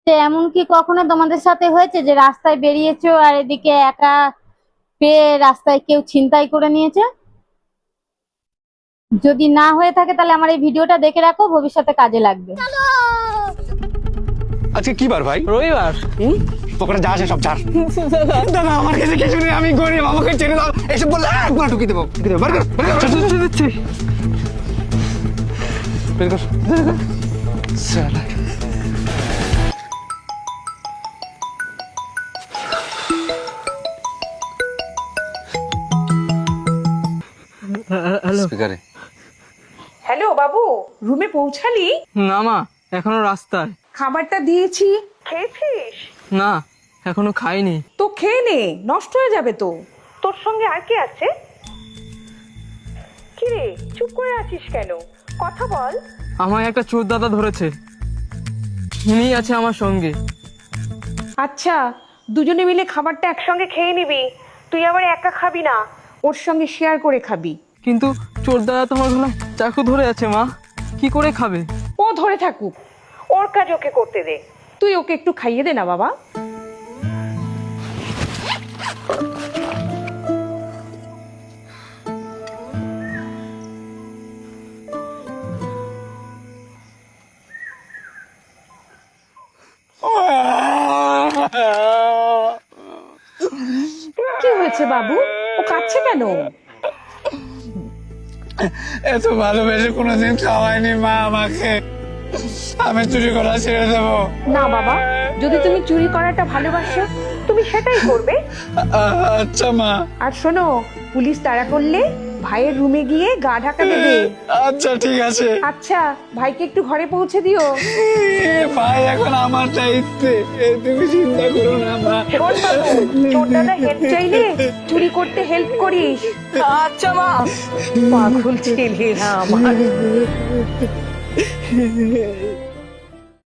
এমন কি কখনো তোমাদের সাথে হয়েছে যে রাস্তায় বেরিয়েছো আর এদিকে একা পেয়ে রাস্তায় কেউ ছিনতাই করে নিয়েছে? যদি না হয়ে থাকে তাহলে আমার এই ভিডিওটা দেখে রাখো, ভবিষ্যতে কাজে লাগবে। আজকে কি বার ভাই? রবিবার। তোকে যা আছে সব ছাড়। দাদা আমার কাছে কিছু নেই, আমি গরিব, আমাকে ছেড়ে দাও। এসব বললে একবার ঢুকিয়ে দেবো। বের কর, বের কর। দিচ্ছি। বের কর। শালা। হ্যালো। স্পিকারে। হ্যালো বাবু, রুমে পৌঁছালি? না মা, এখনো রাস্তায়। খাবারটা দিয়েছি, খেয়েছিস? না, এখনো খাইনি। তো খেয়ে নে, নষ্ট হয়ে যাবে তো। তোর সঙ্গে আর কে আছে? কি রে, চুপ করে আছিস কেন? কথা বল। আমায় একটা চোর দাদা ধরেছে, উনি আছে আমার সঙ্গে। আচ্ছা, দুজনে মিলে খাবারটা একসঙ্গে খেয়ে নিবি। তুই আবার একা খাবি না, ওর সঙ্গে শেয়ার করে খাবি। কিন্তু চোর দাদা তোমার গলায় চাকু ধরে আছে মা, কি করে খাবে? ও ধরে থাকুক, ওর কাজ ওকে করতে দে। তুই ওকে একটু খাইয়ে দে না বাবা। কি হয়েছে বাবু, ও কাঁদছে কেন? এত ভালোবেসে কোনোদিন খাওয়ায়নি মা আমাকে। আমি চুরি করা ছেড়ে দেবো। না বাবা, যদি তুমি চুরি করাটা ভালোবাসো তুমি সেটাই করবে। আচ্ছা মা। আর শোনো, পুলিশ তাড়া করলে ভাইয়ের রুমে গিয়ে গা ঢাকা দেবে। আচ্ছা ঠিক আছে। আচ্ছা, ভাইকে একটু ঘরে পৌঁছে দিও। ভাই এখন আমার দায়িত্বে, তুমি চিন্তা করো না মা। শোন বাবু, তোর দাদা হেল্প চাইলে চুরি করতে হেল্প করিস। আচ্ছা মা। পাগল ছেলেরা আমার।